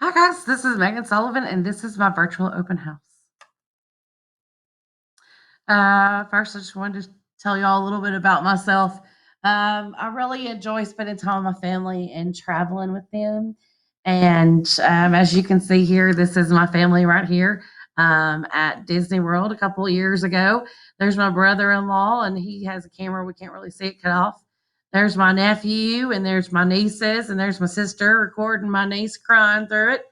Hi guys, this is Megan Sullivan and this is my virtual open house. First, I just wanted to tell you all a little bit about myself. I really enjoy spending time with my family and traveling with them. And as you can see here, this is my family right here at Disney World a couple of years ago. There's my brother in law, and he has a camera. We can't really see it cut off. There's my nephew, and there's my nieces, and there's my sister recording my niece crying through it.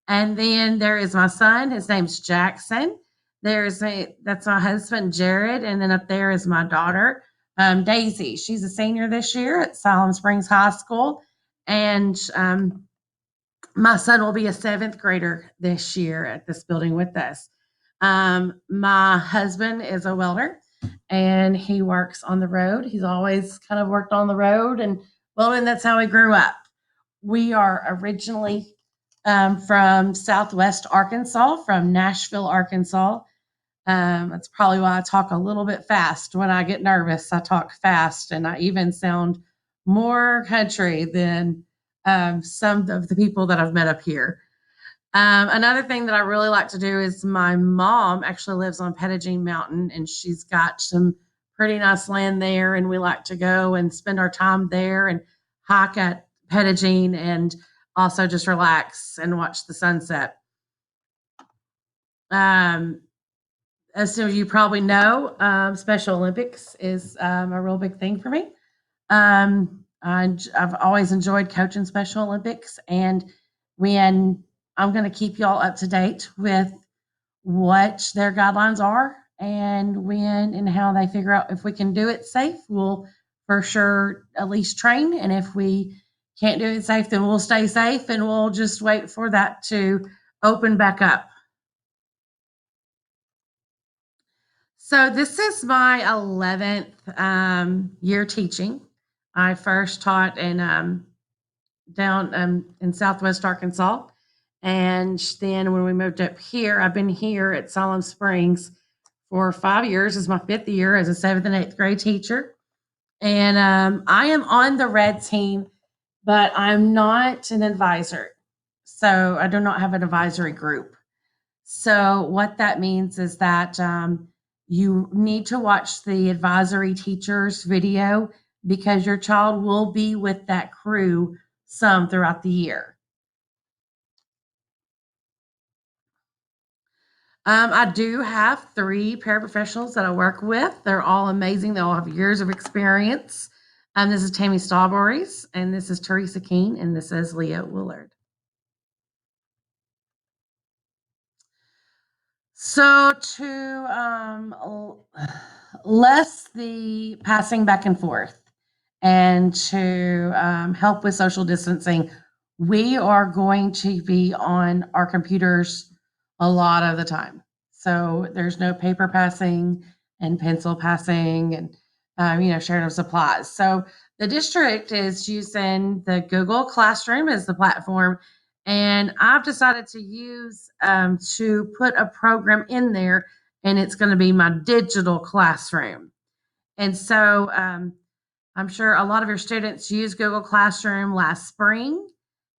And then there is my son. His name's Jackson. That's my husband, Jared. And then up there is my daughter, Daisy. She's a senior this year at Siloam Springs High School. And my son will be a seventh grader this year at this building with us. My husband is a welder and he works on the road. He's always kind of worked on the road and welding. That's how he grew up. We are originally from Southwest Arkansas, from Nashville, Arkansas. That's probably why I talk a little bit fast. When I get nervous, I talk fast, and I even sound more country than some of the people that I've met up here. Another thing that I really like to do is my mom actually lives on Pettigene Mountain, and she's got some pretty nice land there, and we like to go and spend our time there and hike at Pettigene and also just relax and watch the sunset. Um, as some of you probably know, Special Olympics is a real big thing for me. I've always enjoyed coaching Special Olympics, and when I'm going to keep y'all up to date with what their guidelines are and when and how they figure out if we can do it safe, we'll for sure at least train. And if we can't do it safe, then we'll stay safe and we'll just wait for that to open back up. So this is my 11th year teaching. I first taught down in Southwest Arkansas. And then when we moved up here, I've been here at Siloam Springs for 5 years. This is my fifth year as a seventh and eighth grade teacher. And I am on the red team, but I'm not an advisor. So I do not have an advisory group. So what that means is that you need to watch the advisory teacher's video because your child will be with that crew some throughout the year. I do have three paraprofessionals that I work with. They're all amazing. They all have years of experience. This is Tammy Strawberries, and this is Teresa Keene, and this is Leah Willard. So to less the passing back and forth and to help with social distancing, we are going to be on our computers a lot of the time. So there's no paper passing and pencil passing and sharing of supplies. So the district is using the Google Classroom as the platform, and I've decided to use to put a program in there, and it's going to be my digital classroom. And so I'm sure a lot of your students used Google Classroom last spring,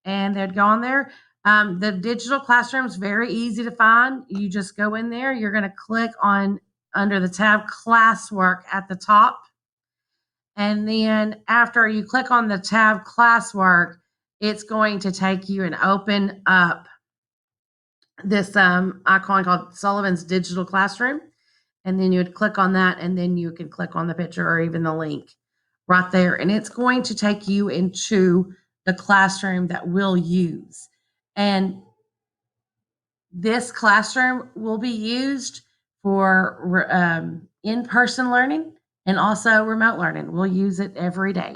and they'd go on there. The digital classroom is very easy to find. You just go in there. You're going to click on under the tab Classwork at the top. And then after you click on the tab Classwork, it's going to take you and open up this icon called Sullivan's Digital Classroom. And then you would click on that, and then you can click on the picture or even the link right there. And it's going to take you into the classroom that we'll use. And this classroom will be used for in-person learning and also remote learning. We'll use it every day.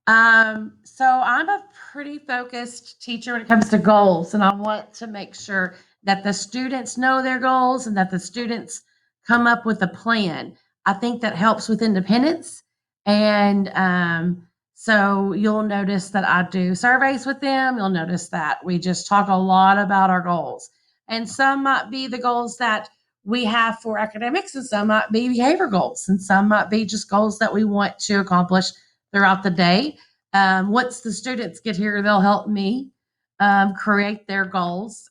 So I'm a pretty focused teacher when it comes to goals, and I want to make sure that the students know their goals and that the students come up with a plan. I think that helps with independence. And so you'll notice that I do surveys with them. You'll notice that we just talk a lot about our goals. And some might be the goals that we have for academics, and some might be behavior goals, and some might be just goals that we want to accomplish throughout the day. Once the students get here, they'll help me create their goals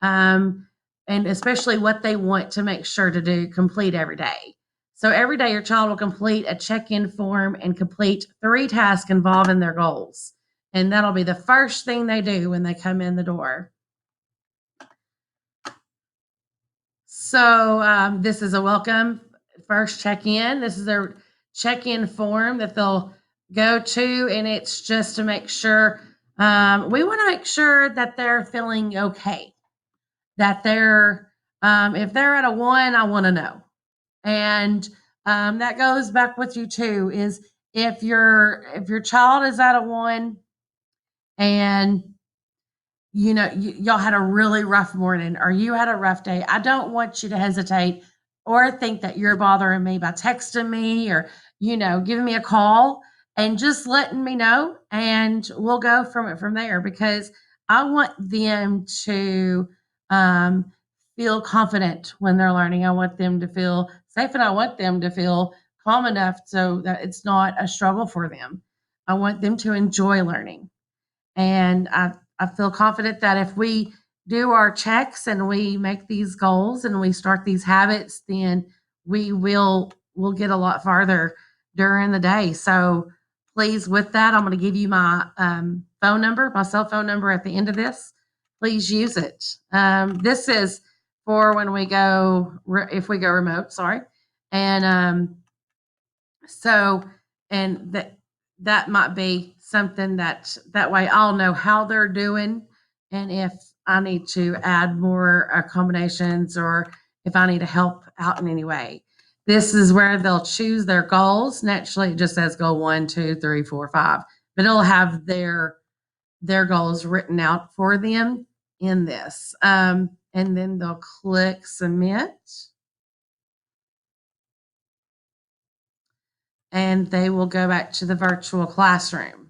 um, and especially what they want to make sure to do complete every day. So every day, your child will complete a check-in form and complete 3 tasks involving their goals, and that'll be the first thing they do when they come in the door. So this is a welcome first check-in. This is their check-in form that they'll go to, and it's just to make sure we want to make sure that they're feeling okay. That they're if they're at a 1, I want to know, and that goes back with you too. Is if your child is at a 1 and y'all had a really rough morning or you had a rough day, I don't want you to hesitate or think that you're bothering me by texting me or, giving me a call and just letting me know. And we'll go from there because I want them to um, feel confident when they're learning. I want them to feel safe and I want them to feel calm enough so that it's not a struggle for them. I want them to enjoy learning. And I feel confident that if we do our checks and we make these goals and we start these habits, then we'll get a lot farther during the day. So please, with that, I'm going to give you my phone number, my cell phone number at the end of this. Please use it. This is for when we go, if we go remote, sorry. And so, and that might be something that way I'll know how they're doing and if I need to add more accommodations or if I need to help out in any way. This is where they'll choose their goals. Naturally, it just says goal 1, 2, 3, 4, 5, but it'll have their goals written out for them in this. And then they'll click submit. And they will go back to the virtual classroom.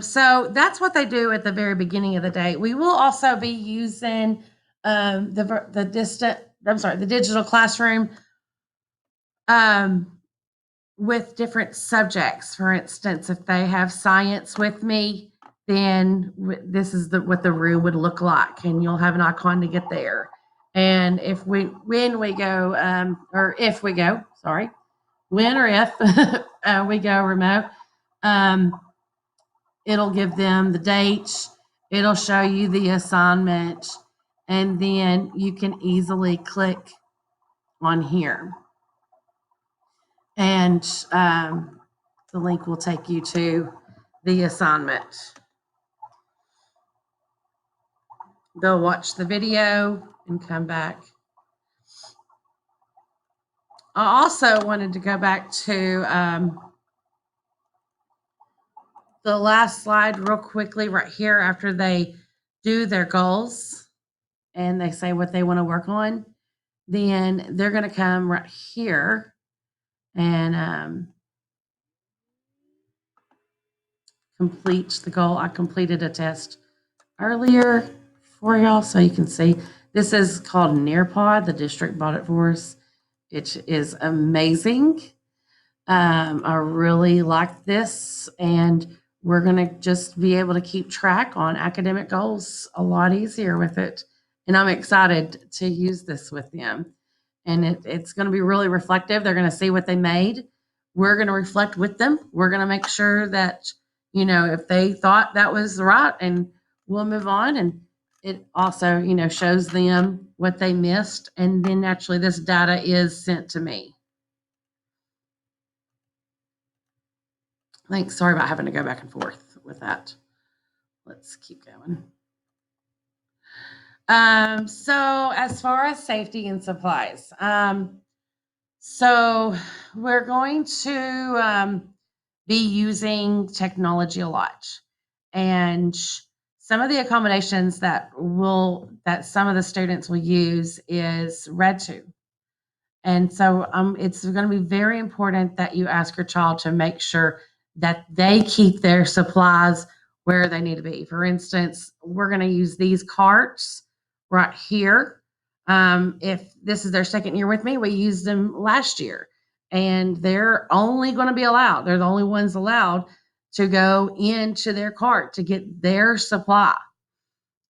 So that's what they do at the very beginning of the day. We will also be using the digital classroom with different subjects. For instance, if they have science with me, then this is what the room would look like, and you'll have an icon to get there. And when we go, when or if we go remote, it'll give them the dates, it'll show you the assignment, and then you can easily click on here. And the link will take you to the assignment. They'll watch the video and come back. I also wanted to go back to the last slide real quickly right here after they do their goals and they say what they want to work on. Then they're going to come right here and complete the goal. I completed a test earlier for y'all so you can see. This is called Nearpod. The district bought it for us. It is amazing. I really like this, and we're going to just be able to keep track on academic goals a lot easier with it. And I'm excited to use this with them. And it's going to be really reflective. They're going to see what they made. We're going to reflect with them. We're going to make sure that, if they thought that was right, and we'll move on. And it also, shows them what they missed. And then naturally, this data is sent to me. Thanks. Sorry about having to go back and forth with that. Let's keep going. So as far as safety and supplies, so we're going to be using technology a lot, and some of the accommodations that some of the students will use is RedTube. And so it's going to be very important that you ask your child to make sure that they keep their supplies where they need to be. For instance, we're going to use these carts right here. If this is their second year with me, we used them last year. and they're only going to be allowed, they're the only ones allowed to go into their cart to get their supply.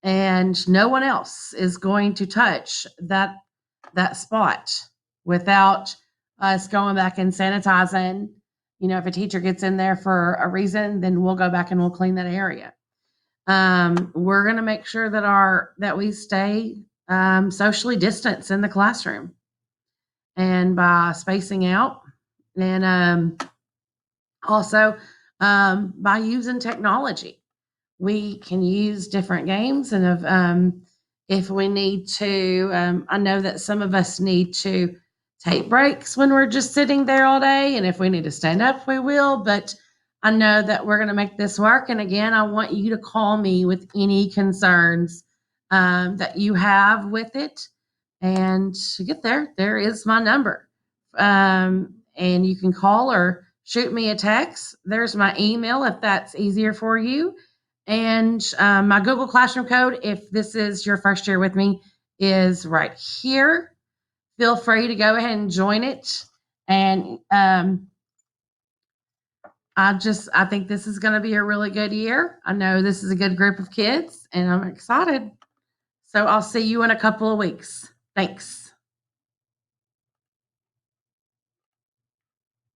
And no one else is going to touch that spot without us going back and sanitizing. If a teacher gets in there for a reason, then we'll go back and we'll clean that area. We're going to make sure that we stay socially distanced in the classroom, and by spacing out, and also by using technology. We can use different games, and if we need to, I know that some of us need to take breaks when we're just sitting there all day, and if we need to stand up, we will. But I know that we're going to make this work. And again, I want you to call me with any concerns that you have with it. And to get there, there is my number. And you can call or shoot me a text. There's my email if that's easier for you. And my Google Classroom code, if this is your first year with me, is right here. Feel free to go ahead and join it. And I think this is going to be a really good year. I know this is a good group of kids, and I'm excited. So I'll see you in a couple of weeks. Thanks.